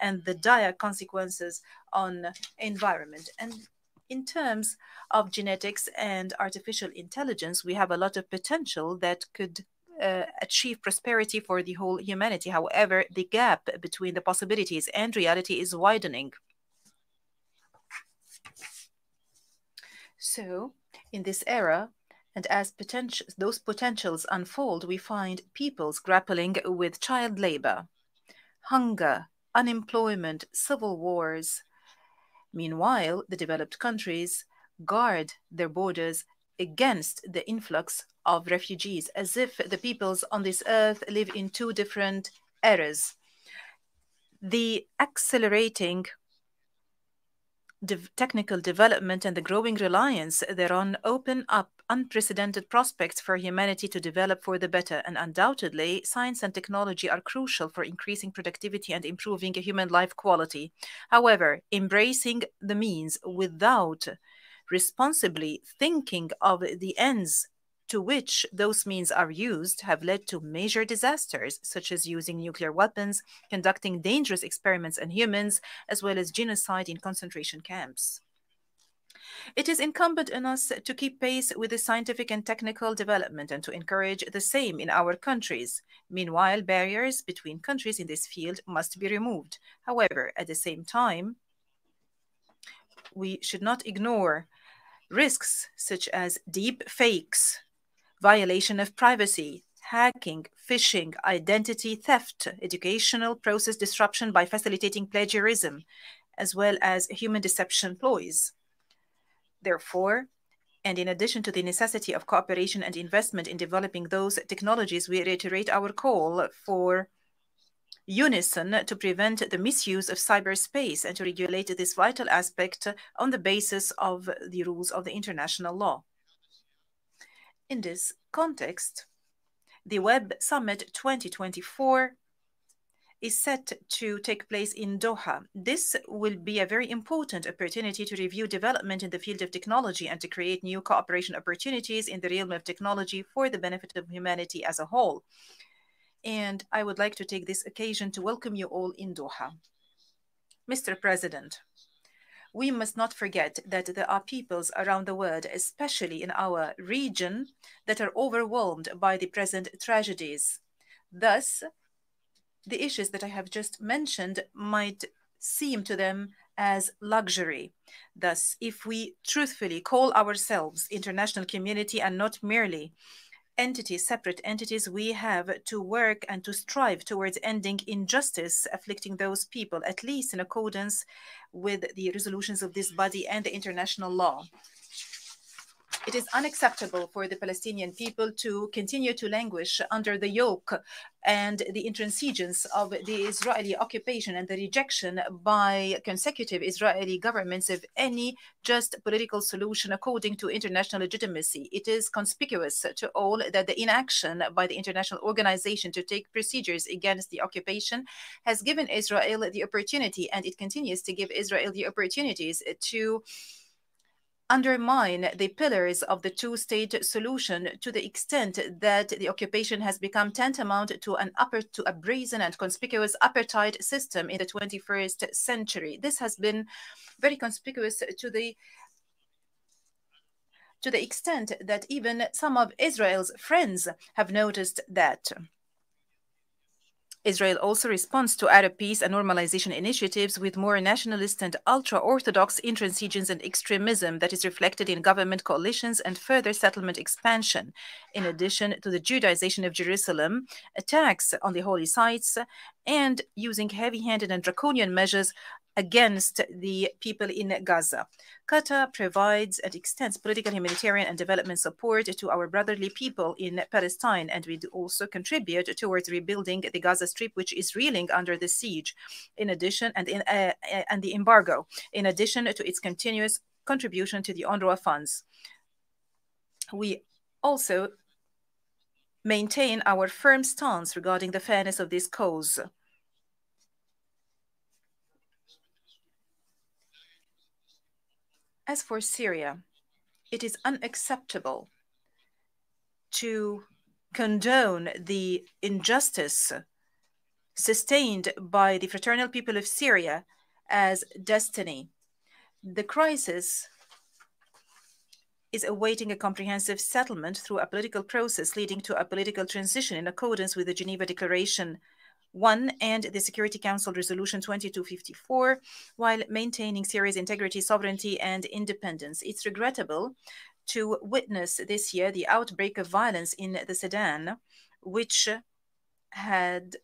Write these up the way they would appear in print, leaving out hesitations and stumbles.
and the dire consequences on environment. And in terms of genetics and artificial intelligence, we have a lot of potential that could achieve prosperity for the whole humanity. However, the gap between the possibilities and reality is widening. So, in this era, and as those potentials unfold, we find peoples grappling with child labor, hunger, unemployment, civil wars. Meanwhile, the developed countries guard their borders against the influx of refugees, as if the peoples on this earth live in two different eras. The accelerating technical development and the growing reliance thereon open up unprecedented prospects for humanity to develop for the better, and undoubtedly, science and technology are crucial for increasing productivity and improving human life quality. However, embracing the means without responsibly thinking of the ends to which those means are used have led to major disasters, such as using nuclear weapons, conducting dangerous experiments on humans, as well as genocide in concentration camps. It is incumbent on us to keep pace with the scientific and technical development and to encourage the same in our countries. Meanwhile, barriers between countries in this field must be removed. However, at the same time, we should not ignore risks such as deep fakes, violation of privacy, hacking, phishing, identity theft, educational process disruption by facilitating plagiarism, as well as human deception ploys. Therefore, and in addition to the necessity of cooperation and investment in developing those technologies, we reiterate our call for unison to prevent the misuse of cyberspace and to regulate this vital aspect on the basis of the rules of the international law. In this context, the Web Summit 2024 is set to take place in Doha. This will be a very important opportunity to review development in the field of technology and to create new cooperation opportunities in the realm of technology for the benefit of humanity as a whole. And I would like to take this occasion to welcome you all in Doha. Mr. President, we must not forget that there are peoples around the world, especially in our region, that are overwhelmed by the present tragedies. Thus, the issues that I have just mentioned might seem to them as luxury. Thus, if we truthfully call ourselves international community and not merely entities, separate entities, we have to work and to strive towards ending injustice afflicting those people, at least in accordance with the resolutions of this body and the international law. It is unacceptable for the Palestinian people to continue to languish under the yoke and the intransigence of the Israeli occupation and the rejection by consecutive Israeli governments of any just political solution according to international legitimacy. It is conspicuous to all that the inaction by the international organization to take procedures against the occupation has given Israel the opportunity, and it continues to give Israel the opportunities to undermine the pillars of the two-state solution to the extent that the occupation has become tantamount to a brazen and conspicuous apartheid system in the 21st century. This has been very conspicuous to the extent that even some of Israel's friends have noticed that. Israel also responds to Arab peace and normalization initiatives with more nationalist and ultra-Orthodox intransigence and extremism that is reflected in government coalitions and further settlement expansion. In addition to the Judaization of Jerusalem, attacks on the holy sites, and using heavy-handed and draconian measures against the people in Gaza. Qatar provides and extends political, humanitarian, and development support to our brotherly people in Palestine, and we do also contribute towards rebuilding the Gaza Strip, which is reeling under the siege, in addition, and the embargo, in addition to its continuous contribution to the UNRWA funds. We also maintain our firm stance regarding the fairness of this cause. As for Syria, it is unacceptable to condone the injustice sustained by the fraternal people of Syria as destiny. The crisis is awaiting a comprehensive settlement through a political process leading to a political transition in accordance with the Geneva Declaration 1 and the Security Council Resolution 2254, while maintaining Syria's integrity, sovereignty, and independence. It's regrettable to witness this year the outbreak of violence in the Sudan, which had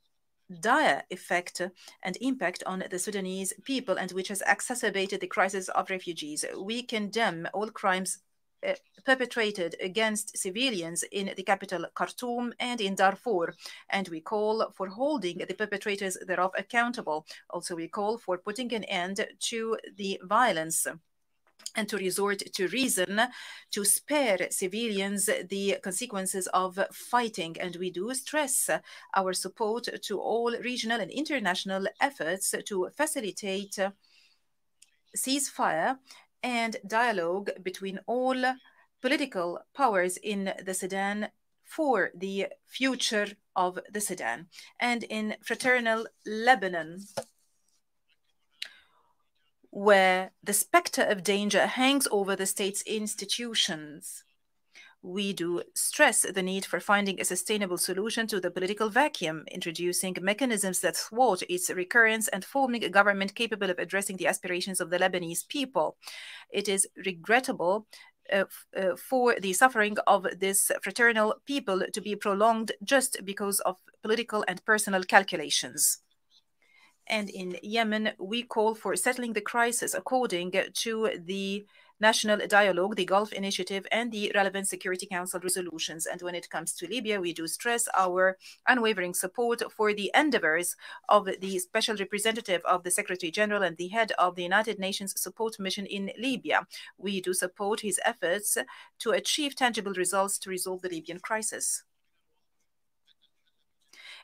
dire effect and impact on the Sudanese people and which has exacerbated the crisis of refugees. We condemn all crimes perpetrated against civilians in the capital Khartoum and in Darfur, and we call for holding the perpetrators thereof accountable. Also, we call for putting an end to the violence and to resort to reason to spare civilians the consequences of fighting. And we do stress our support to all regional and international efforts to facilitate ceasefire and dialogue between all political powers in the Sudan for the future of the Sudan. And in fraternal Lebanon, where the specter of danger hangs over the state's institutions, we do stress the need for finding a sustainable solution to the political vacuum, introducing mechanisms that thwart its recurrence and forming a government capable of addressing the aspirations of the Lebanese people. It is regrettable for the suffering of this fraternal people to be prolonged just because of political and personal calculations. And in Yemen, we call for settling the crisis according to the National Dialogue, the Gulf Initiative, and the relevant Security Council resolutions. And when it comes to Libya, we do stress our unwavering support for the endeavors of the Special Representative of the Secretary General and the head of the United Nations Support Mission in Libya. We do support his efforts to achieve tangible results to resolve the Libyan crisis.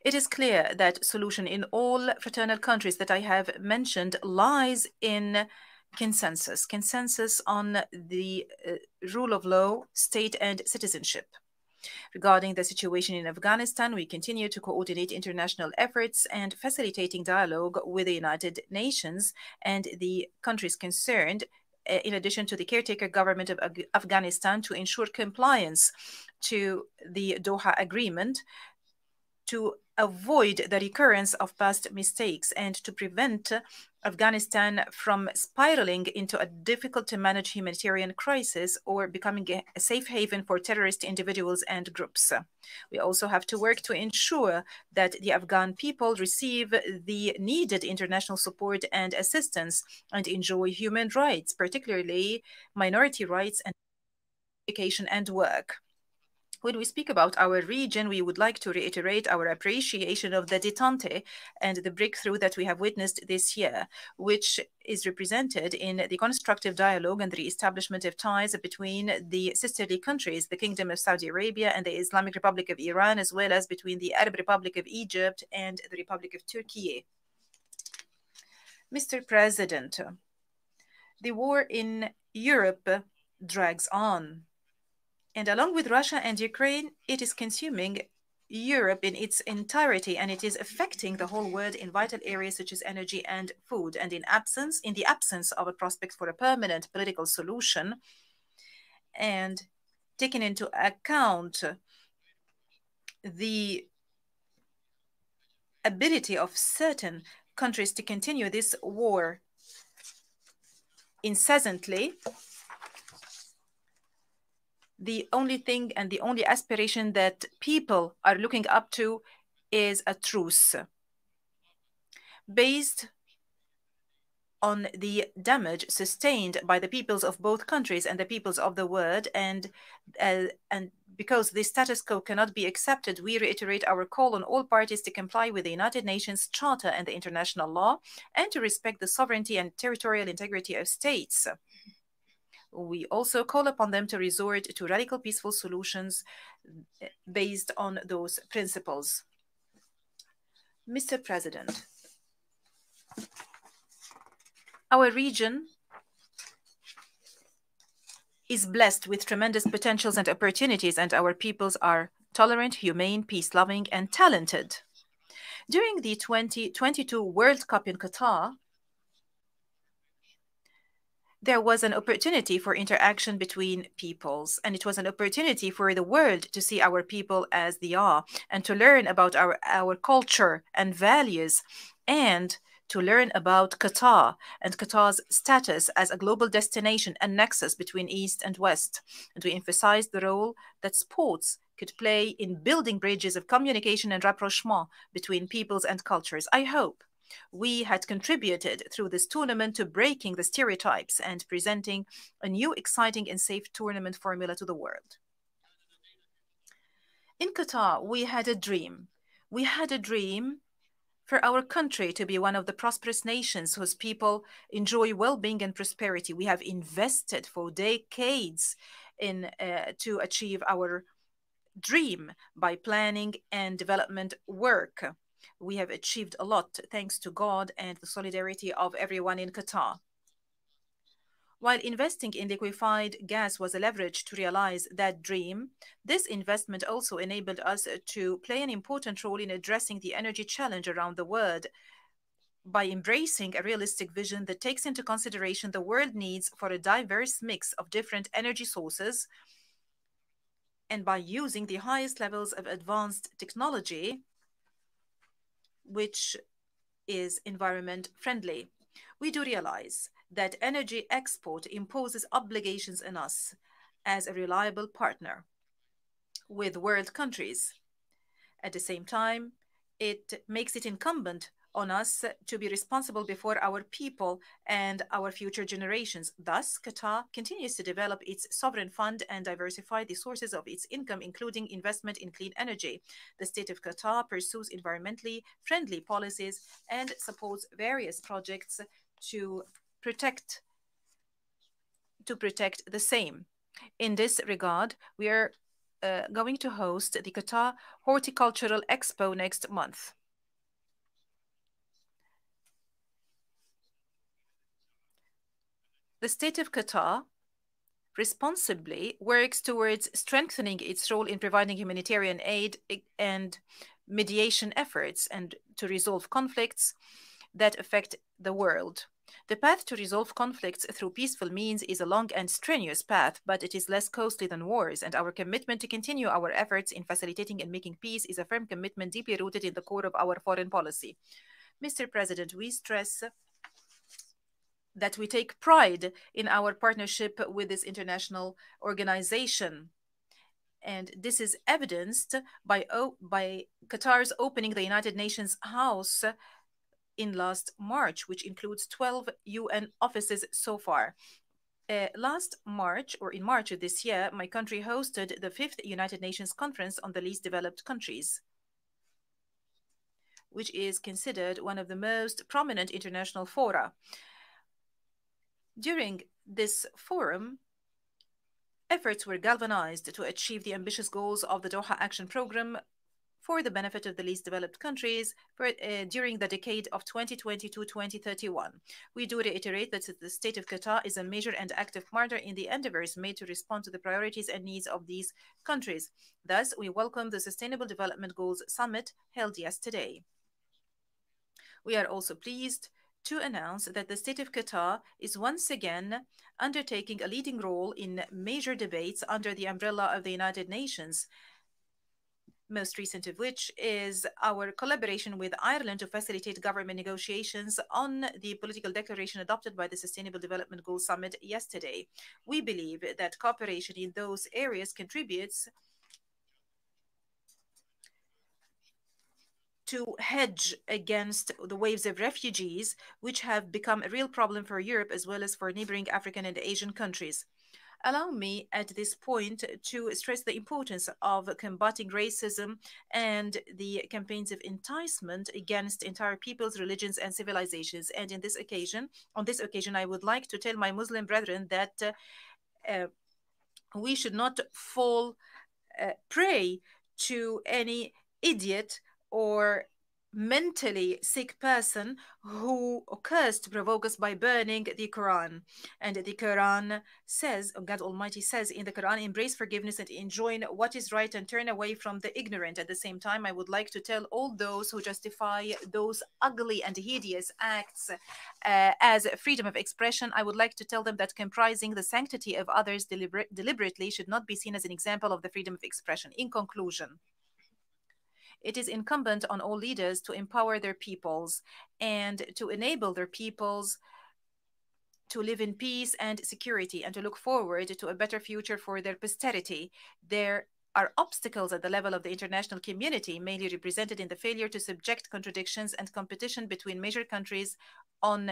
It is clear that solution in all fraternal countries that I have mentioned lies in consensus on the rule of law, state, and citizenship. Regarding the situation in Afghanistan, we continue to coordinate international efforts and facilitating dialogue with the United Nations and the countries concerned, in addition to the caretaker government of Afghanistan, to ensure compliance to the Doha Agreement, to avoid the recurrence of past mistakes and to prevent Afghanistan from spiraling into a difficult-to-manage humanitarian crisis or becoming a safe haven for terrorist individuals and groups. We also have to work to ensure that the Afghan people receive the needed international support and assistance and enjoy human rights, particularly minority rights and education and work. When we speak about our region, we would like to reiterate our appreciation of the détente and the breakthrough that we have witnessed this year, which is represented in the constructive dialogue and the reestablishment of ties between the sisterly countries, the Kingdom of Saudi Arabia and the Islamic Republic of Iran, as well as between the Arab Republic of Egypt and the Republic of Turkey. Mr. President, the war in Europe drags on. And along with Russia and Ukraine, it is consuming Europe in its entirety, and it is affecting the whole world in vital areas such as energy and food. And in the absence of a prospect for a permanent political solution, and taking into account the ability of certain countries to continue this war incessantly, the only thing and the only aspiration that people are looking up to is a truce based on the damage sustained by the peoples of both countries and the peoples of the world. And because the status quo cannot be accepted, we reiterate our call on all parties to comply with the United Nations Charter and the international law and to respect the sovereignty and territorial integrity of states. We also call upon them to resort to radical peaceful solutions based on those principles. Mr. President, our region is blessed with tremendous potentials and opportunities, and our peoples are tolerant, humane, peace-loving, and talented. During the 2022 World Cup in Qatar, there was an opportunity for interaction between peoples, and it was an opportunity for the world to see our people as they are and to learn about our culture and values, and to learn about Qatar and Qatar's status as a global destination and nexus between East and West. And we emphasized the role that sports could play in building bridges of communication and rapprochement between peoples and cultures. I hope we had contributed through this tournament to breaking the stereotypes and presenting a new, exciting, and safe tournament formula to the world. In Qatar, we had a dream. We had a dream for our country to be one of the prosperous nations whose people enjoy well-being and prosperity. We have invested for decades in to achieve our dream by planning and development work. We have achieved a lot thanks to God and the solidarity of everyone in Qatar. While investing in liquefied gas was a leverage to realize that dream, this investment also enabled us to play an important role in addressing the energy challenge around the world by embracing a realistic vision that takes into consideration the world needs for a diverse mix of different energy sources, and by using the highest levels of advanced technology, which is environment friendly. We do realize that energy export imposes obligations on us as a reliable partner with world countries. At the same time, it makes it incumbent on us to be responsible before our people and our future generations. Thus, Qatar continues to develop its sovereign fund and diversify the sources of its income, including investment in clean energy. The state of Qatar pursues environmentally friendly policies and supports various projects to protect the same. In this regard, we are going to host the Qatar Horticultural Expo next month. The state of Qatar responsibly works towards strengthening its role in providing humanitarian aid and mediation efforts and to resolve conflicts that affect the world. The path to resolve conflicts through peaceful means is a long and strenuous path, but it is less costly than wars, and our commitment to continue our efforts in facilitating and making peace is a firm commitment deeply rooted in the core of our foreign policy. Mr. President, we stress that we take pride in our partnership with this international organization. And this is evidenced by Qatar's opening the United Nations House in last March, which includes 12 UN offices so far. Last March, or in March of this year, my country hosted the 5th United Nations Conference on the Least Developed Countries, which is considered one of the most prominent international fora. During this forum, efforts were galvanized to achieve the ambitious goals of the Doha Action Programme for the benefit of the least developed countries during the decade of 2020-2031. We do reiterate that the state of Qatar is a major and active partner in the endeavors made to respond to the priorities and needs of these countries. Thus, we welcome the Sustainable Development Goals Summit held yesterday. We are also pleased to announce that the state of Qatar is once again undertaking a leading role in major debates under the umbrella of the United Nations, most recent of which is our collaboration with Ireland to facilitate government negotiations on the political declaration adopted by the Sustainable Development Goals Summit yesterday. We believe that cooperation in those areas contributes to hedge against the waves of refugees, which have become a real problem for Europe as well as for neighboring African and Asian countries. Allow me at this point to stress the importance of combating racism and the campaigns of enticement against entire peoples, religions, and civilizations. And on this occasion, I would like to tell my Muslim brethren that we should not fall prey to any idiot or mentally sick person who occurs to provoke us by burning the Quran. And the Quran says, God Almighty says in the Quran, embrace forgiveness and enjoin what is right and turn away from the ignorant. At the same time, I would like to tell all those who justify those ugly and hideous acts as freedom of expression, I would like to tell them that comprising the sanctity of others deliberately should not be seen as an example of the freedom of expression. In conclusion, it is incumbent on all leaders to empower their peoples and to enable their peoples to live in peace and security and to look forward to a better future for their posterity. There are obstacles at the level of the international community, mainly represented in the failure to subject contradictions and competition between major countries on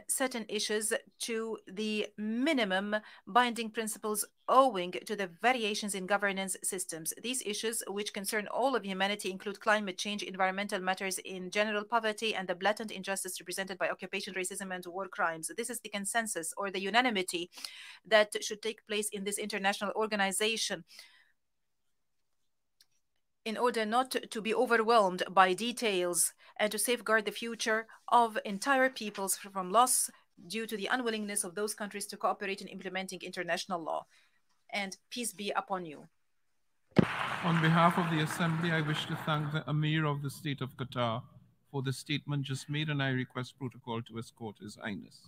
certain issues to the minimum binding principles owing to the variations in governance systems. These issues, which concern all of humanity, include climate change, environmental matters in general, poverty, and the blatant injustice represented by occupation, racism, and war crimes. This is the consensus or the unanimity that should take place in this international organization, in order not to be overwhelmed by details and to safeguard the future of entire peoples from loss due to the unwillingness of those countries to cooperate in implementing international law. And peace be upon you. On behalf of the Assembly, I wish to thank the Amir of the State of Qatar for the statement just made, and I request protocol to escort His Highness.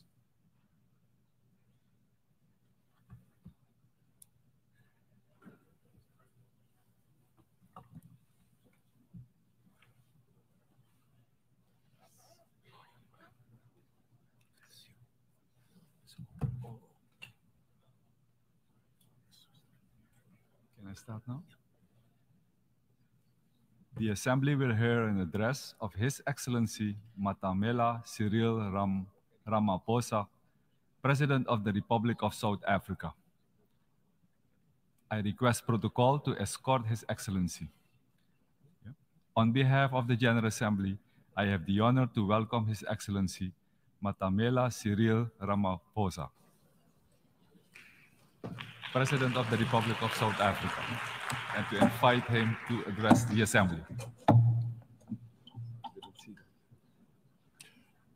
Can I start now? The Assembly will hear an address of His Excellency Matamela Cyril Ramaphosa, President of the Republic of South Africa. I request protocol to escort His Excellency. On behalf of the General Assembly, I have the honor to welcome His Excellency Matamela Cyril Ramaphosa, President of the Republic of South Africa, and to invite him to address the Assembly.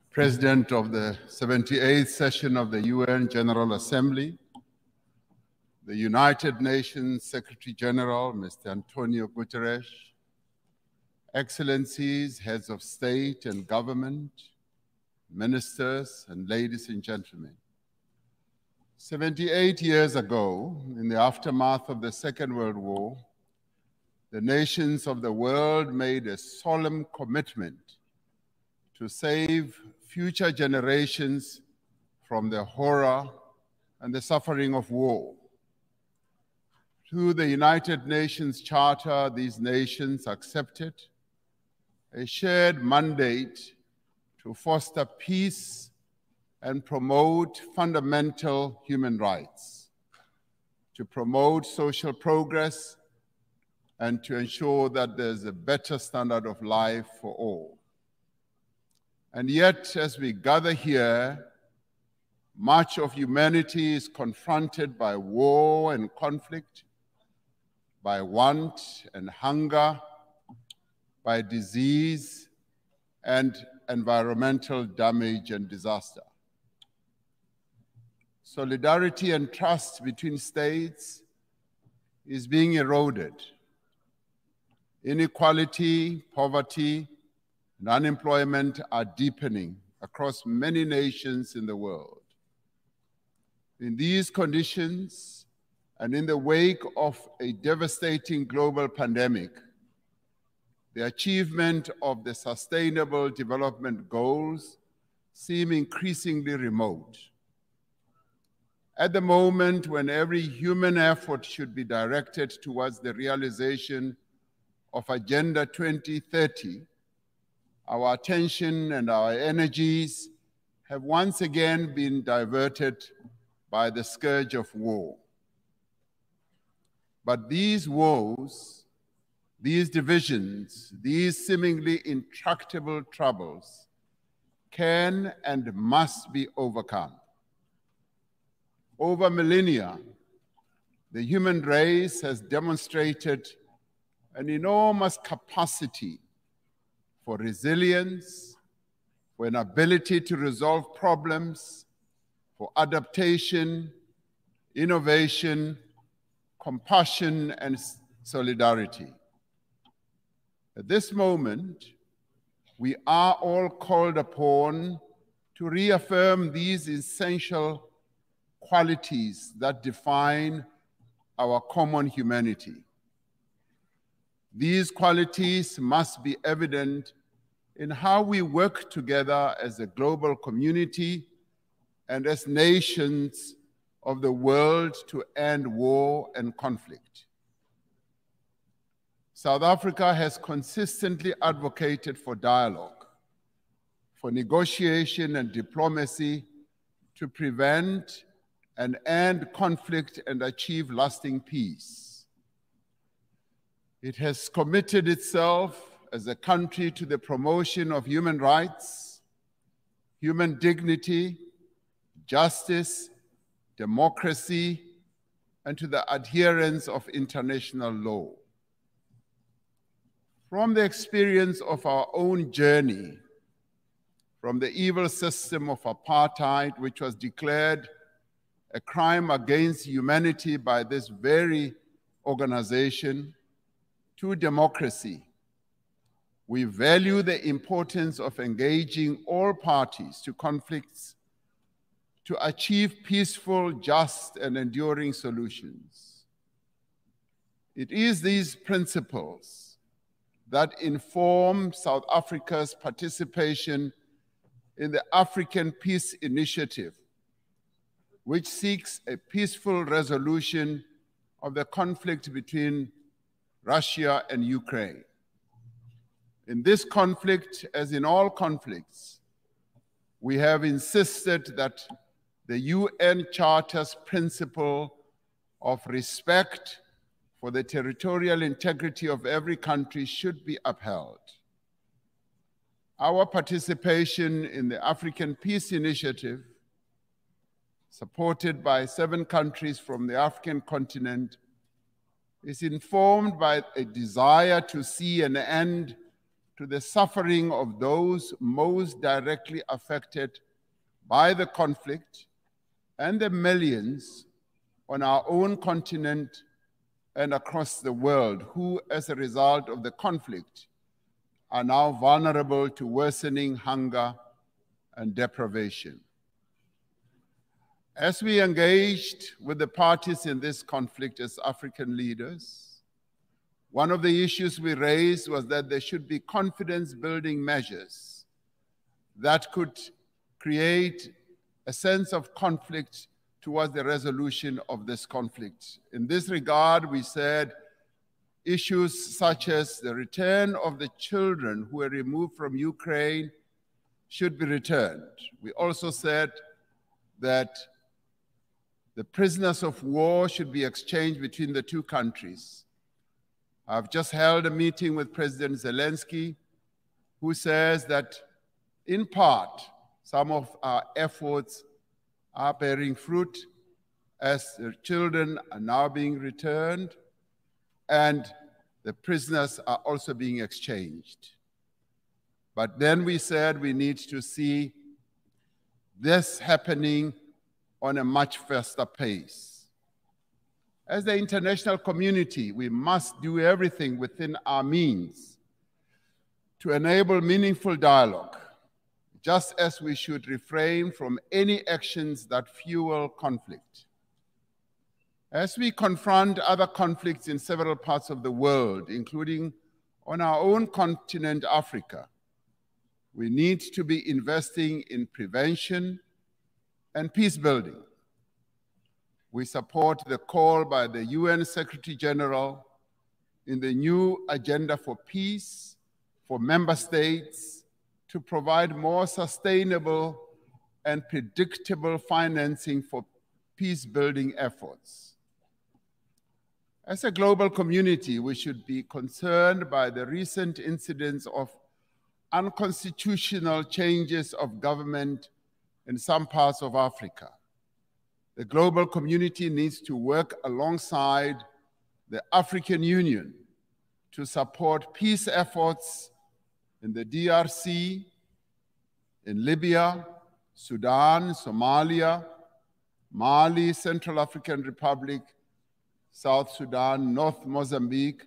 President of the 78th session of the UN General Assembly, the United Nations Secretary General, Mr. Antonio Guterres, Excellencies, heads of state and government, ministers, and ladies and gentlemen. 78 years ago, in the aftermath of the Second World War, the nations of the world made a solemn commitment to save future generations from the horror and the suffering of war. Through the United Nations Charter, these nations accepted a shared mandate to foster peace and promote fundamental human rights, to promote social progress, and to ensure that there's a better standard of life for all. And yet, as we gather here, much of humanity is confronted by war and conflict, by want and hunger, by disease and environmental damage and disaster. Solidarity and trust between states is being eroded. Inequality, poverty, and unemployment are deepening across many nations in the world. In these conditions, and in the wake of a devastating global pandemic, the achievement of the Sustainable Development Goals seem increasingly remote. At the moment when every human effort should be directed towards the realization of Agenda 2030, our attention and our energies have once again been diverted by the scourge of war. But these woes, these divisions, these seemingly intractable troubles can and must be overcome. Over millennia, the human race has demonstrated an enormous capacity for resilience, for an ability to resolve problems, for adaptation, innovation, compassion, and solidarity. At this moment, we are all called upon to reaffirm these essential qualities that define our common humanity. These qualities must be evident in how we work together as a global community and as nations of the world to end war and conflict. South Africa has consistently advocated for dialogue, for negotiation and diplomacy to prevent and end conflict and achieve lasting peace. It has committed itself as a country to the promotion of human rights, human dignity, justice, democracy, and to the adherence of international law. From the experience of our own journey, from the evil system of apartheid, which was declared a crime against humanity by this very organization, to democracy, we value the importance of engaging all parties to conflicts to achieve peaceful, just, and enduring solutions. It is these principles that inform South Africa's participation in the African Peace Initiative, which seeks a peaceful resolution of the conflict between Russia and Ukraine. In this conflict, as in all conflicts, we have insisted that the UN Charter's principle of respect for the territorial integrity of every country should be upheld. Our participation in the African Peace Initiative, supported by 7 countries from the African continent, is informed by a desire to see an end to the suffering of those most directly affected by the conflict and the millions on our own continent and across the world who, as a result of the conflict, are now vulnerable to worsening hunger and deprivation. As we engaged with the parties in this conflict as African leaders, one of the issues we raised was that there should be confidence-building measures that could create a sense of conflict towards the resolution of this conflict. In this regard, we said issues such as the return of the children who were removed from Ukraine should be returned. We also said that the prisoners of war should be exchanged between the 2 countries. I've just held a meeting with President Zelensky, who says that in part, some of our efforts are bearing fruit as the children are now being returned and the prisoners are also being exchanged. But then we said we need to see this happening on a much faster pace. As the international community, we must do everything within our means to enable meaningful dialogue, just as we should refrain from any actions that fuel conflict. As we confront other conflicts in several parts of the world, including on our own continent, Africa, we need to be investing in prevention and peace building. We support the call by the UN Secretary General in the new Agenda for Peace for member states to provide more sustainable and predictable financing for peace-building efforts. As a global community, we should be concerned by the recent incidents of unconstitutional changes of government in some parts of Africa. The global community needs to work alongside the African Union to support peace efforts in the DRC, in Libya, Sudan, Somalia, Mali, Central African Republic, South Sudan, North Mozambique,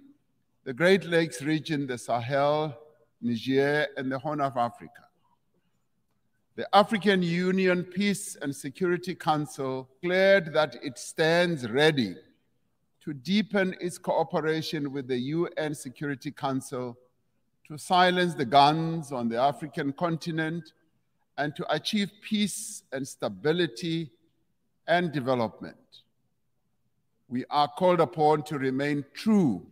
the Great Lakes region, the Sahel, Niger, and the Horn of Africa. The African Union Peace and Security Council declared that it stands ready to deepen its cooperation with the UN Security Council to silence the guns on the African continent and to achieve peace and stability and development. We are called upon to remain true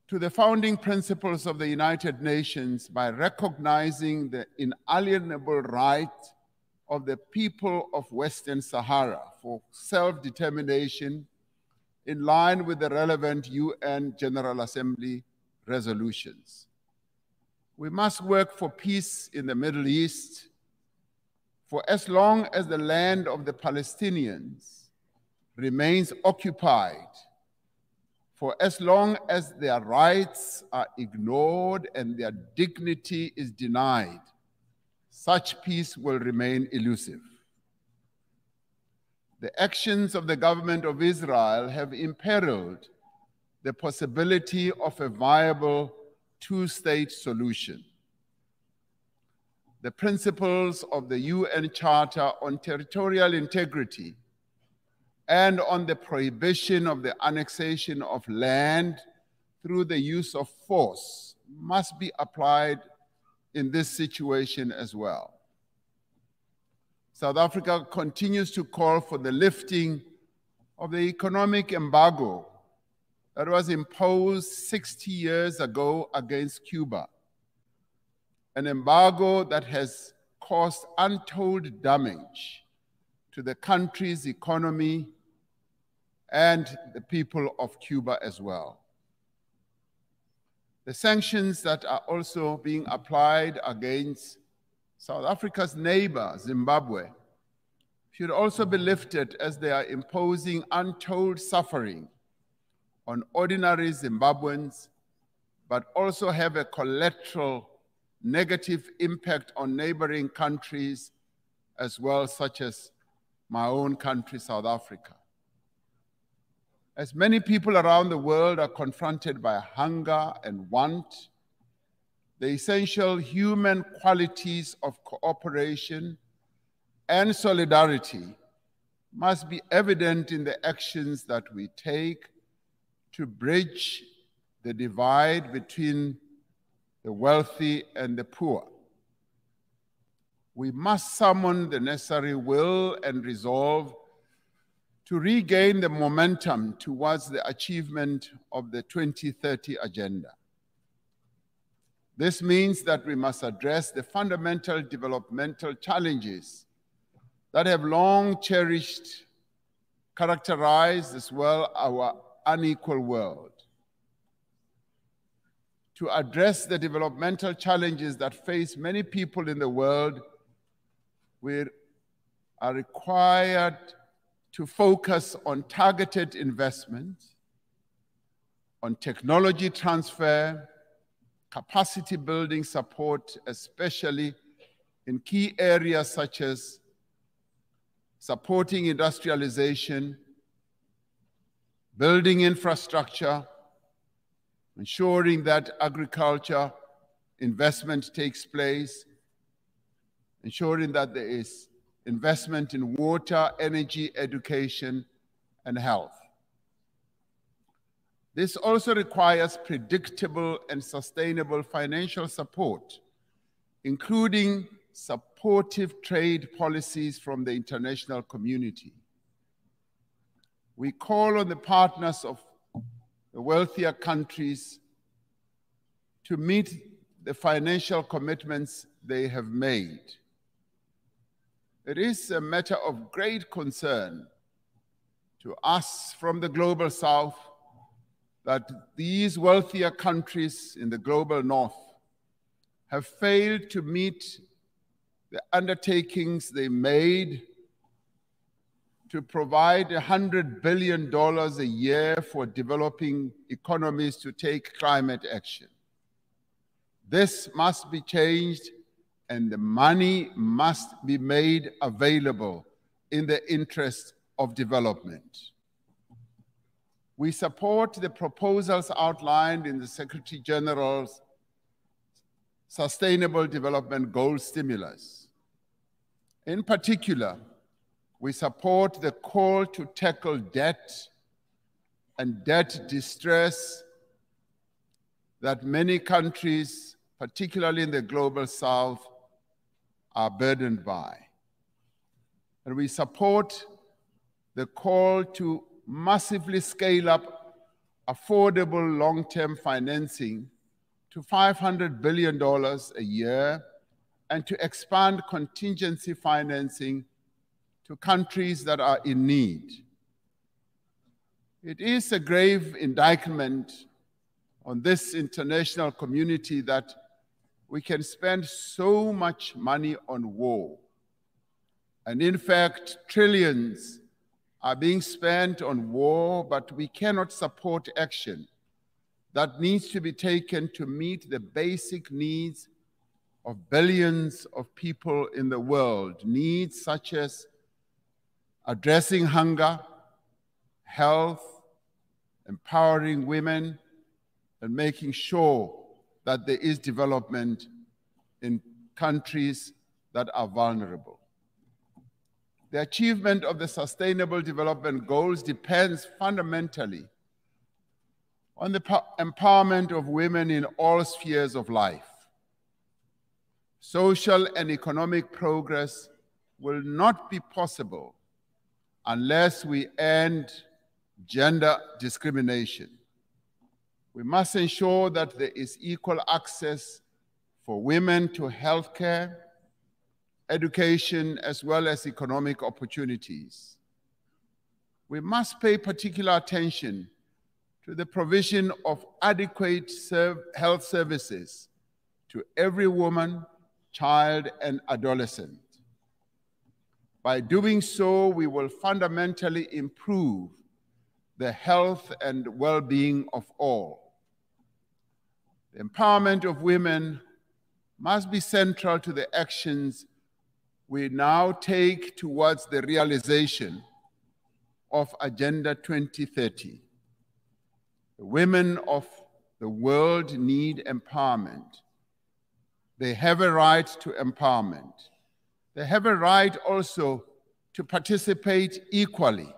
to the founding principles of the United Nations by recognizing the inalienable right of the people of Western Sahara for self-determination in line with the relevant UN General Assembly resolutions. We must work for peace in the Middle East for as long as the land of the Palestinians remains occupied, for as long as their rights are ignored and their dignity is denied, such peace will remain elusive. The actions of the government of Israel have imperiled the possibility of a viable two-state solution. The principles of the UN Charter on Territorial Integrity and on the prohibition of the annexation of land through the use of force must be applied in this situation as well. South Africa continues to call for the lifting of the economic embargo that was imposed 60 years ago against Cuba, an embargo that has caused untold damage to the country's economy and the people of Cuba as well. The sanctions that are also being applied against South Africa's neighbor, Zimbabwe, should also be lifted as they are imposing untold suffering on ordinary Zimbabweans, but also have a collateral negative impact on neighboring countries as well, such as my own country, South Africa. As many people around the world are confronted by hunger and want, the essential human qualities of cooperation and solidarity must be evident in the actions that we take to bridge the divide between the wealthy and the poor. We must summon the necessary will and resolve to regain the momentum towards the achievement of the 2030 agenda. This means that we must address the fundamental developmental challenges that have long characterized as well our unequal world. To address the developmental challenges that face many people in the world, we are required to focus on targeted investment, on technology transfer, capacity building support, especially in key areas such as supporting industrialization, building infrastructure, ensuring that agriculture investment takes place, ensuring that there is investment in water, energy, education, and health. This also requires predictable and sustainable financial support, including supportive trade policies from the international community. We call on the partners of the wealthier countries to meet the financial commitments they have made. It is a matter of great concern to us from the global south that these wealthier countries in the global north have failed to meet the undertakings they made to provide $100 billion a year for developing economies to take climate action. This must be changed, and the money must be made available in the interest of development. We support the proposals outlined in the Secretary General's Sustainable Development Goals stimulus. In particular, we support the call to tackle debt and debt distress that many countries, particularly in the global south, are burdened by. And we support the call to massively scale up affordable long-term financing to $500 billion a year and to expand contingency financing to countries that are in need. It is a grave indictment on this international community that we can spend so much money on war. And in fact, trillions are being spent on war, but we cannot support action that needs to be taken to meet the basic needs of billions of people in the world, needs such as addressing hunger, health, empowering women, and making sure that there is development in countries that are vulnerable. The achievement of the Sustainable Development Goals depends fundamentally on the empowerment of women in all spheres of life. Social and economic progress will not be possible unless we end gender discrimination. We must ensure that there is equal access for women to healthcare, education, as well as economic opportunities. We must pay particular attention to the provision of adequate health services to every woman, child, and adolescent. By doing so, we will fundamentally improve the health and well-being of all. The empowerment of women must be central to the actions we now take towards the realization of Agenda 2030. The women of the world need empowerment. They have a right to empowerment. They have a right also to participate equally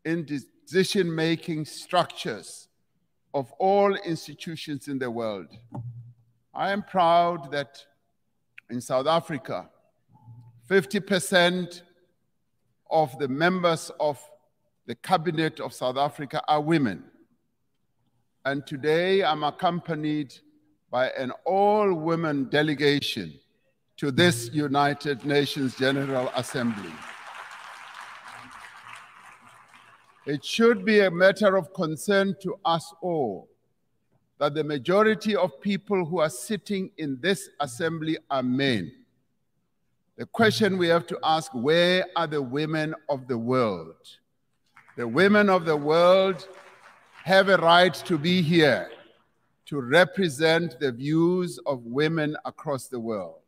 in decision-making structures of all institutions in the world. I am proud that in South Africa, 50% of the members of the cabinet of South Africa are women. And today I'm accompanied by an all-women delegation to this United Nations General Assembly. It should be a matter of concern to us all that the majority of people who are sitting in this assembly are men. The question we have to ask, where are the women of the world? The women of the world have a right to be here to represent the views of women across the world.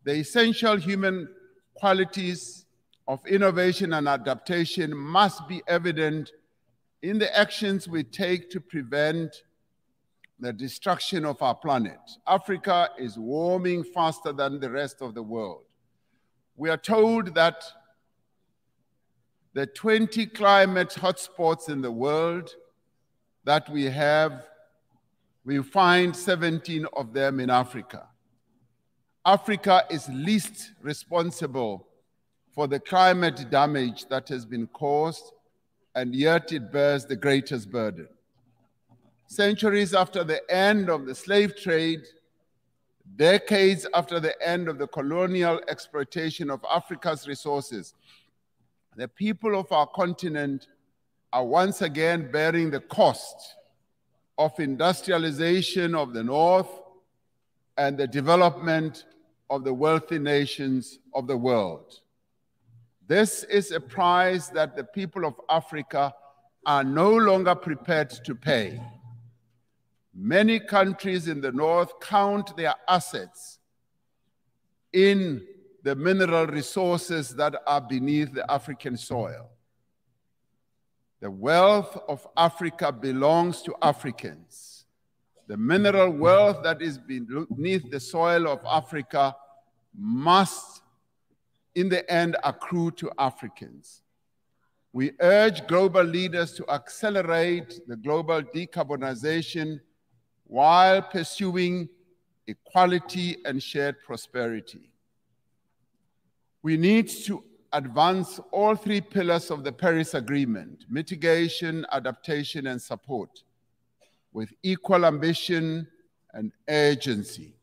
The essential human qualities of innovation and adaptation must be evident in the actions we take to prevent the destruction of our planet. Africa is warming faster than the rest of the world. We are told that the 20 climate hotspots in the world that we have, we find 17 of them in Africa. Africa is least responsible for the climate damage that has been caused, and yet it bears the greatest burden. Centuries after the end of the slave trade, decades after the end of the colonial exploitation of Africa's resources, the people of our continent are once again bearing the cost of industrialization of the North and the development of the wealthy nations of the world. This is a price that the people of Africa are no longer prepared to pay. Many countries in the North count their assets in the mineral resources that are beneath the African soil. The wealth of Africa belongs to Africans. The mineral wealth that is beneath the soil of Africa must, in the end, accrue to Africans. We urge global leaders to accelerate the global decarbonization while pursuing equality and shared prosperity. We need to advance all three pillars of the Paris Agreement: mitigation, adaptation, and support, with equal ambition and urgency.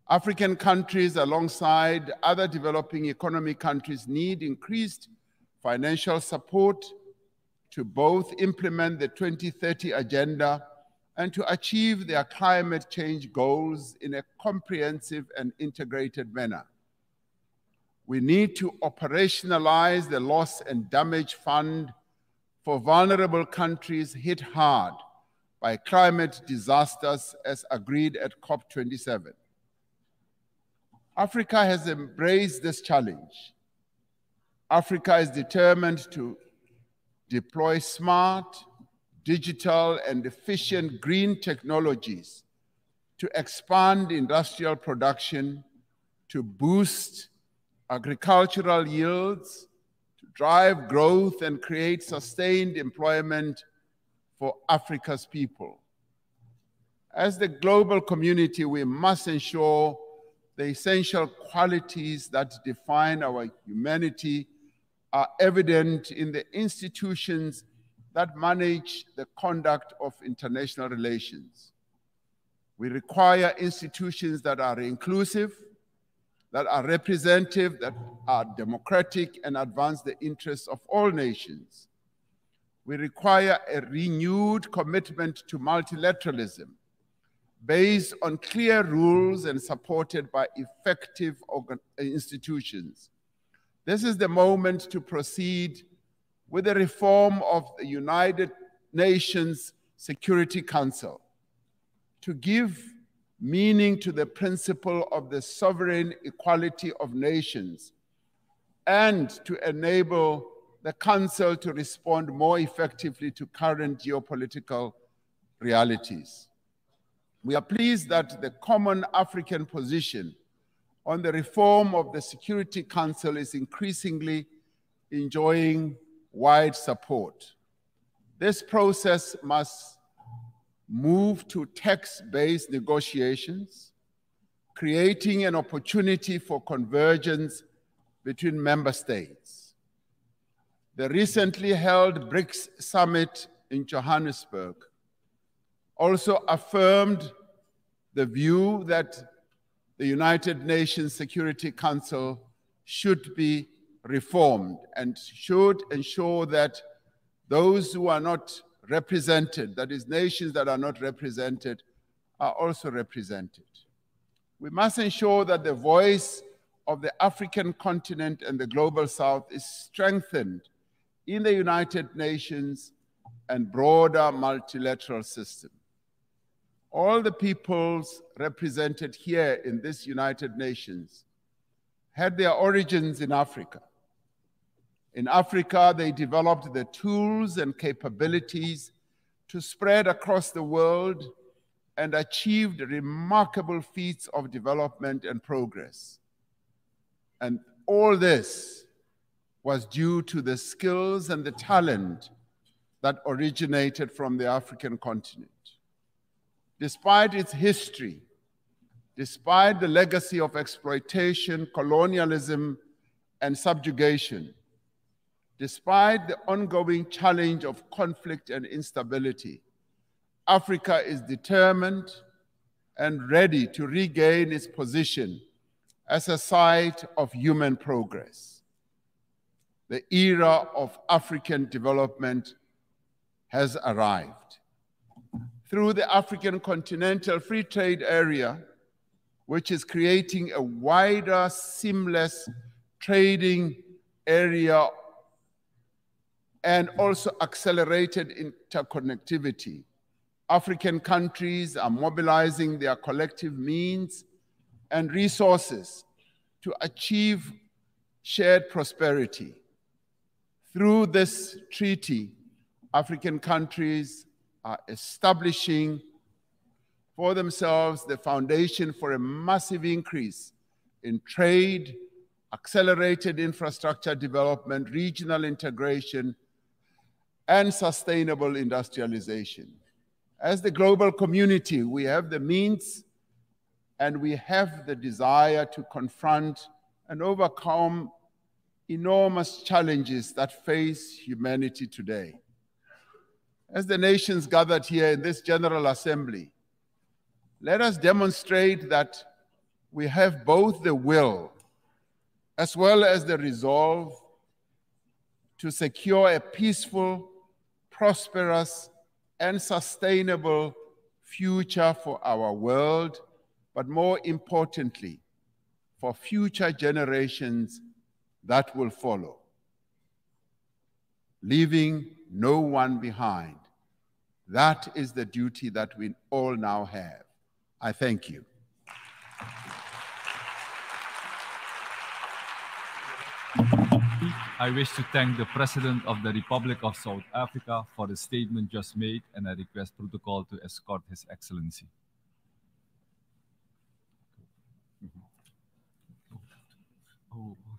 African countries, alongside other developing economy countries, need increased financial support to both implement the 2030 Agenda and to achieve their climate change goals in a comprehensive and integrated manner. We need to operationalize the Loss and Damage Fund for vulnerable countries hit hard by climate disasters as agreed at COP27. Africa has embraced this challenge. Africa is determined to deploy smart, digital, and efficient green technologies to expand industrial production, to boost agricultural yields, to drive growth and create sustained employment for Africa's people. As the global community, we must ensure the essential qualities that define our humanity are evident in the institutions that manage the conduct of international relations. We require institutions that are inclusive, that are representative, that are democratic, and advance the interests of all nations. We require a renewed commitment to multilateralism based on clear rules and supported by effective institutions. This is the moment to proceed with the reform of the United Nations Security Council, to give meaning to the principle of the sovereign equality of nations, and to enable the Council to respond more effectively to current geopolitical realities. We are pleased that the common African position on the reform of the Security Council is increasingly enjoying wide support. This process must move to text-based negotiations, creating an opportunity for convergence between member states. The recently held BRICS summit in Johannesburg also affirmed the view that the United Nations Security Council should be reformed and should ensure that those who are not represented, that is, nations that are not represented, are also represented. We must ensure that the voice of the African continent and the global South is strengthened in the United Nations and broader multilateral system. All the peoples represented here in this United Nations had their origins in Africa. In Africa, they developed the tools and capabilities to spread across the world and achieved remarkable feats of development and progress. And all this was due to the skills and the talent that originated from the African continent. Despite its history, despite the legacy of exploitation, colonialism, and subjugation, despite the ongoing challenge of conflict and instability, Africa is determined and ready to regain its position as a site of human progress. The era of African development has arrived. Through the African Continental Free Trade Area, which is creating a wider, seamless trading area and also accelerated interconnectivity. African countries are mobilizing their collective means and resources to achieve shared prosperity. Through this treaty, African countries are establishing for themselves the foundation for a massive increase in trade, accelerated infrastructure development, regional integration, and sustainable industrialization. As the global community, we have the means and we have the desire to confront and overcome enormous challenges that face humanity today. As the nations gathered here in this General Assembly, let us demonstrate that we have both the will as well as the resolve to secure a peaceful, prosperous, and sustainable future for our world, but more importantly, for future generations that will follow, leaving no one behind. That is the duty that we all now have. I thank you. I wish to thank the President of the Republic of South Africa for the statement just made, and I request protocol to escort His Excellency.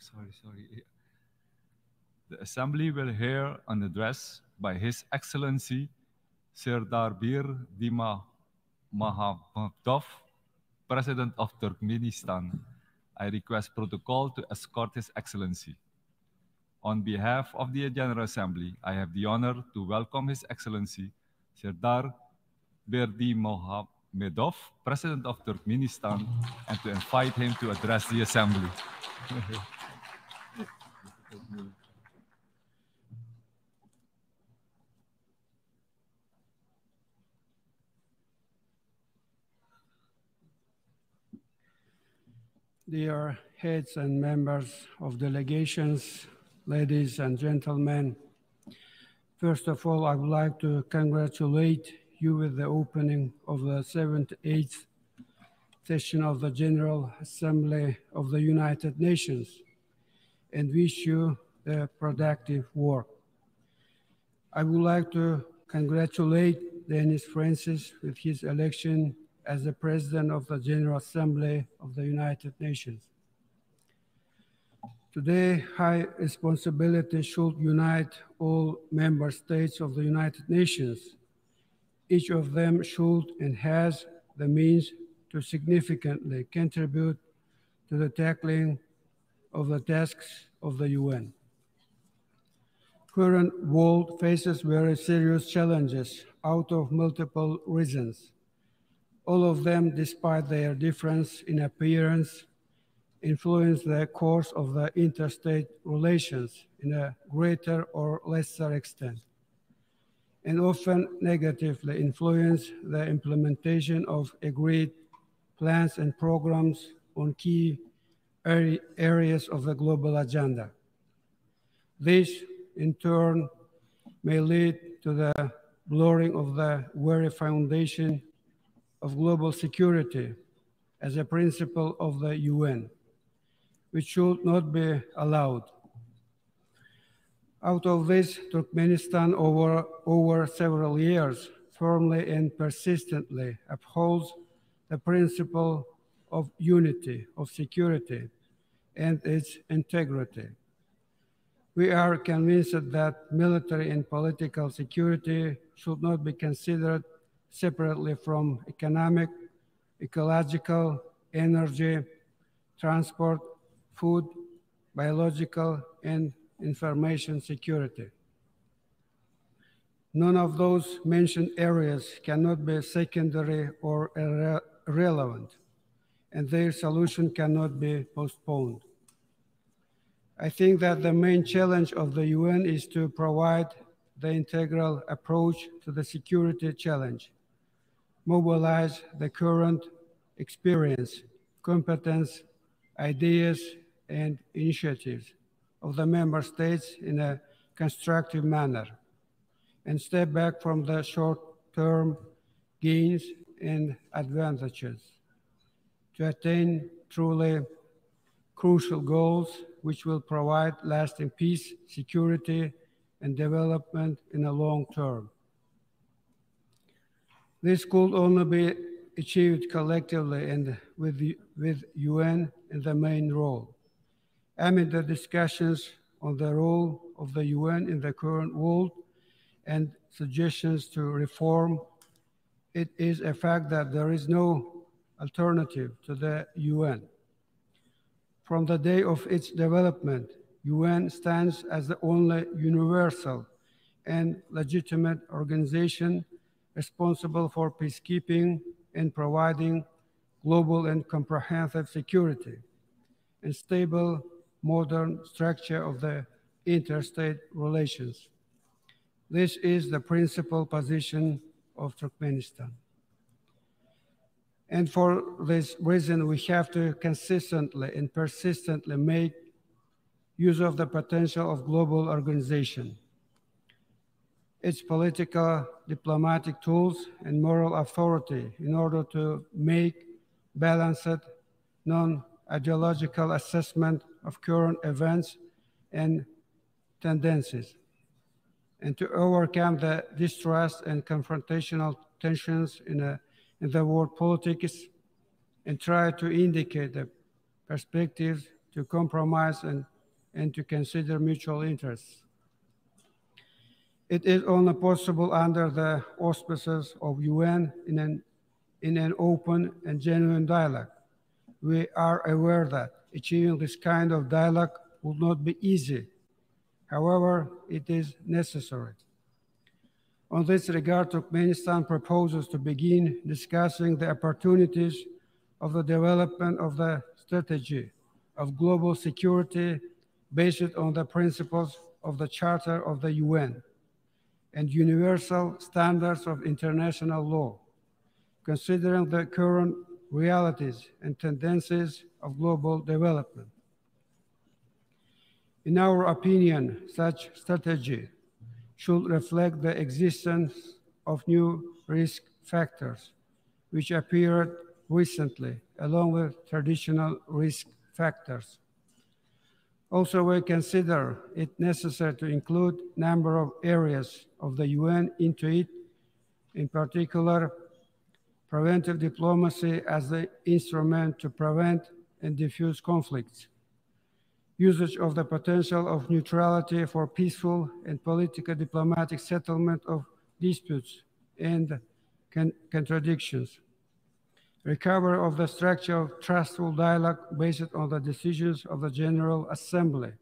Sorry. The Assembly will hear an address by His Excellency Serdar Bir Dima Mahamadov, President of Turkmenistan. I request protocol to escort His Excellency. On behalf of the General Assembly, I have the honor to welcome His Excellency Serdar Berdi Mohamedov, President of Turkmenistan, and to invite him to address the Assembly. Dear heads and members of delegations, ladies and gentlemen, first of all, I would like to congratulate you with the opening of the 78th session of the General Assembly of the United Nations and wish you a productive work. I would like to congratulate Dennis Francis with his election as the President of the General Assembly of the United Nations. Today, high responsibility should unite all member states of the United Nations. Each of them should and has the means to significantly contribute to the tackling of the tasks of the UN. Current world faces very serious challenges out of multiple reasons. All of them, despite their difference in appearance, influence the course of the interstate relations in a greater or lesser extent, and often negatively influence the implementation of agreed plans and programs on key areas of the global agenda. This, in turn, may lead to the blurring of the very foundation of global security as a principle of the UN, which should not be allowed. Out of this, Turkmenistan over several years firmly and persistently upholds the principle of unity, of security, and its integrity. We are convinced that military and political security should not be considered separately from economic, ecological, energy, transport, food, biological, and information security. None of those mentioned areas cannot be secondary or irrelevant, and their solution cannot be postponed. I think that the main challenge of the UN is to provide the integral approach to the security challenge, mobilize the current experience, competence, ideas, and initiatives of the member states in a constructive manner and step back from the short-term gains and advantages to attain truly crucial goals which will provide lasting peace, security, and development in the long term. This could only be achieved collectively and with UN in the main role. Amid the discussions on the role of the UN in the current world and suggestions to reform, it is a fact that there is no alternative to the UN. From the day of its development, UN stands as the only universal and legitimate organization responsible for peacekeeping and providing global and comprehensive security and stable modern structure of the interstate relations. This is the principal position of Turkmenistan. And for this reason, we have to consistently and persistently make use of the potential of global organization, its political, diplomatic tools, and moral authority in order to make balanced, non-ideological assessment of current events and tendencies, and to overcome the distrust and confrontational tensions in the world politics, and try to indicate the perspectives to compromise and to consider mutual interests. It is only possible under the auspices of UN in an open and genuine dialogue. We are aware that achieving this kind of dialogue will not be easy. However, it is necessary. On this regard, Turkmenistan proposes to begin discussing the opportunities of the development of the strategy of global security based on the principles of the Charter of the UN and universal standards of international law, considering the current realities and tendencies of global development. In our opinion, such strategy should reflect the existence of new risk factors, which appeared recently, along with traditional risk factors. Also, we consider it necessary to include a number of areas of the UN into it, in particular, preventive diplomacy as the instrument to prevent and diffuse conflicts, usage of the potential of neutrality for peaceful and political diplomatic settlement of disputes and contradictions, recovery of the structure of trustful dialogue based on the decisions of the General Assembly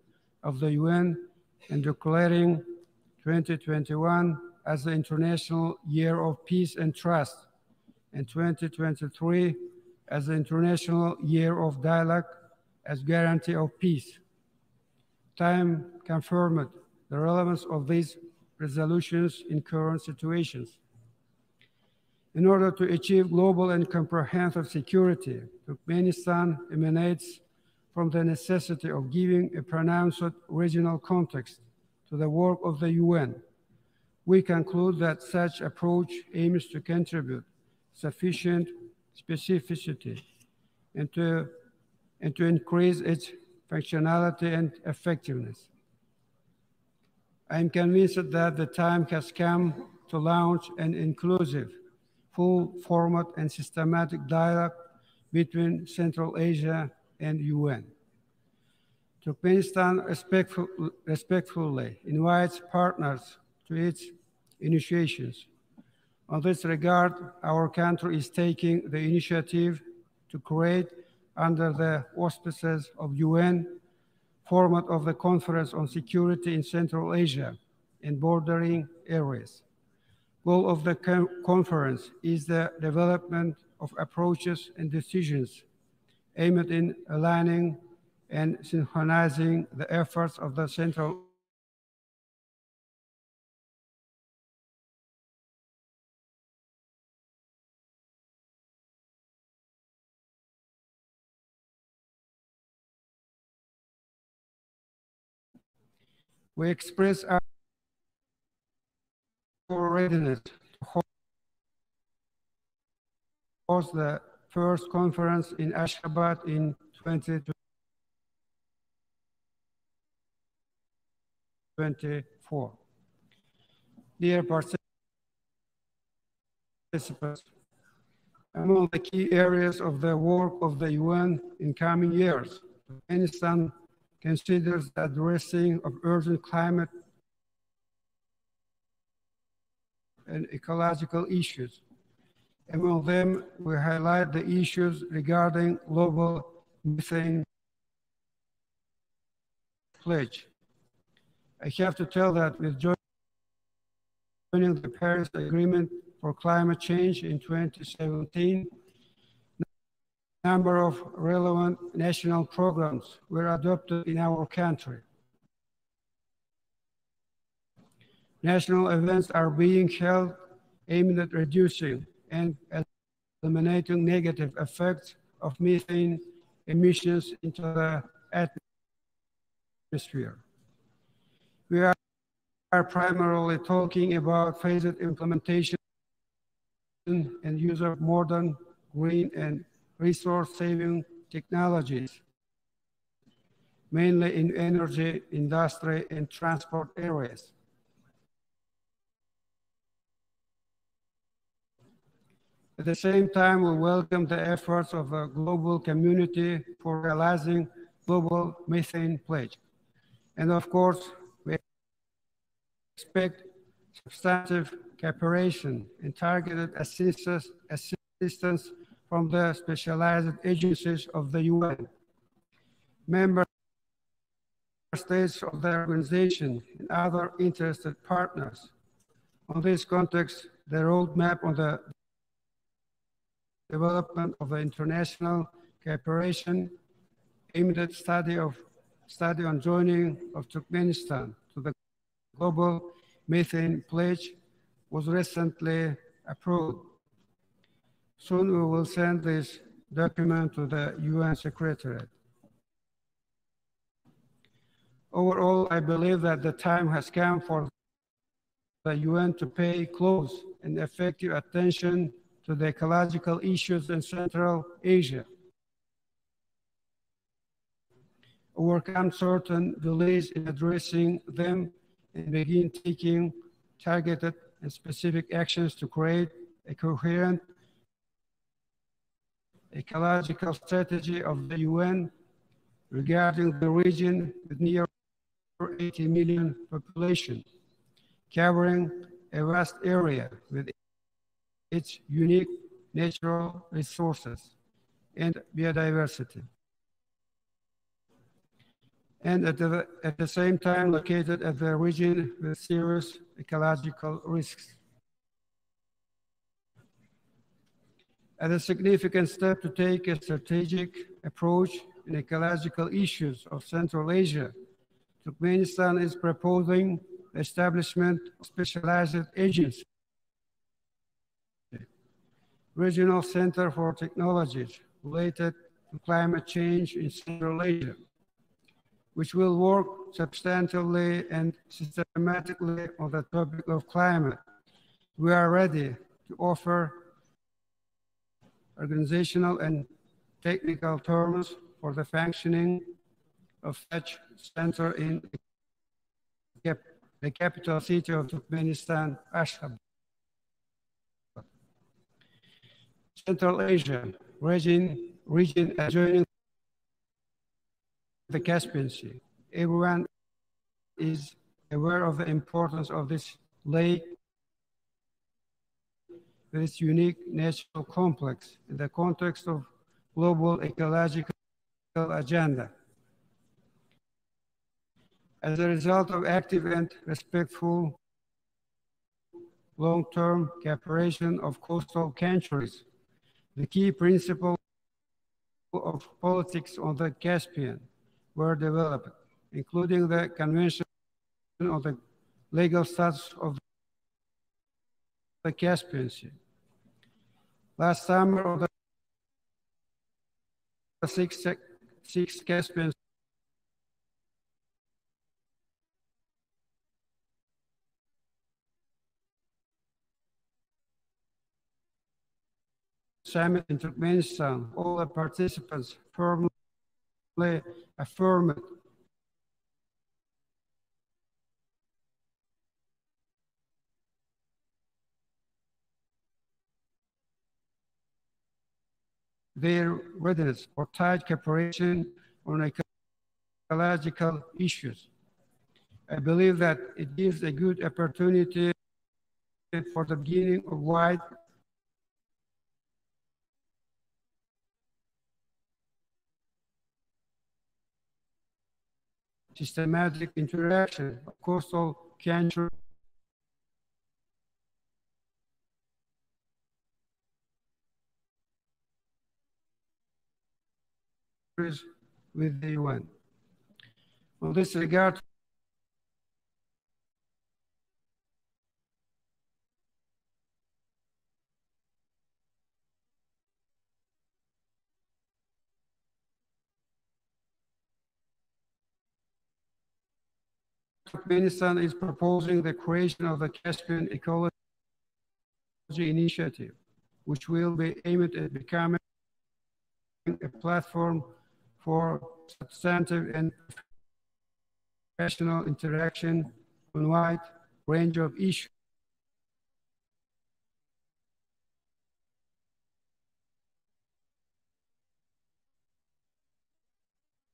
of the UN, and declaring 2021 as the International Year of Peace and Trust, and 2023 as the International Year of Dialogue as guarantee of peace. Time confirmed the relevance of these resolutions in current situations. In order to achieve global and comprehensive security, Turkmenistan emanates from the necessity of giving a pronounced regional context to the work of the UN. We conclude that such approach aims to contribute sufficient specificity and to increase its functionality and effectiveness. I am convinced that the time has come to launch an inclusive, full format and systematic dialogue between Central Asia and UN. Turkmenistan respectfully invites partners to its initiations. On this regard, our country is taking the initiative to create, under the auspices of UN, format of the Conference on Security in Central Asia and bordering areas. Goal of the conference is the development of approaches and decisions aimed in aligning and synchronizing the efforts of the Central We express our readiness to host the first conference in Ashgabat in 2024. Dear participants, among the key areas of the work of the UN in coming years, Afghanistan considers the addressing of urgent climate and ecological issues. Among them, we highlight the issues regarding global methane pledge. I have to tell that with joining the Paris Agreement for Climate Change in 2017, a number of relevant national programs were adopted in our country. National events are being held aimed at reducing and eliminating negative effects of methane emissions into the atmosphere. We are primarily talking about phased implementation and use of modern, green, and resource-saving technologies, mainly in energy, industry, and transport areas. At the same time, we welcome the efforts of the global community for realizing global methane pledge. And of course, we expect substantive cooperation and targeted assistance from the specialized agencies of the UN, member states of the organization, and other interested partners. On this context, the roadmap on the development of the international cooperation aimed at study on joining of Turkmenistan to the global methane pledge was recently approved. Soon we will send this document to the UN Secretariat. Overall, I believe that the time has come for the UN to pay close and effective attention to the ecological issues in Central Asia, overcome certain delays in addressing them, and begin taking targeted and specific actions to create a coherent ecological strategy of the UN regarding the region with near 80 million population, covering a vast area with its unique natural resources and biodiversity, and at the same time located at the region with serious ecological risks. As a significant step to take a strategic approach in ecological issues of Central Asia, Turkmenistan is proposing the establishment of specialized agencies, Regional Center for Technologies related to climate change in Central Asia, which will work substantially and systematically on the topic of climate. We are ready to offer organizational and technical terms for the functioning of such center in the capital city of Turkmenistan, Ashgabat. Central Asia region adjoining the Caspian Sea. Everyone is aware of the importance of this lake with its unique natural complex in the context of global ecological agenda. As a result of active and respectful long-term cooperation of coastal countries, the key principles of politics on the Caspian were developed, including the Convention on the Legal Status of the Caspian Sea. Last summer, of the six Caspian summit in Turkmenistan, all the participants firmly affirmed their readiness for tight cooperation on ecological issues. I believe that it gives a good opportunity for the beginning of wide systematic interaction of coastal countries with the UN. In this regard, Turkmenistan is proposing the creation of the Caspian Ecology Initiative, which will be aimed at becoming a platform for substantive and professional interaction on a wide range of issues.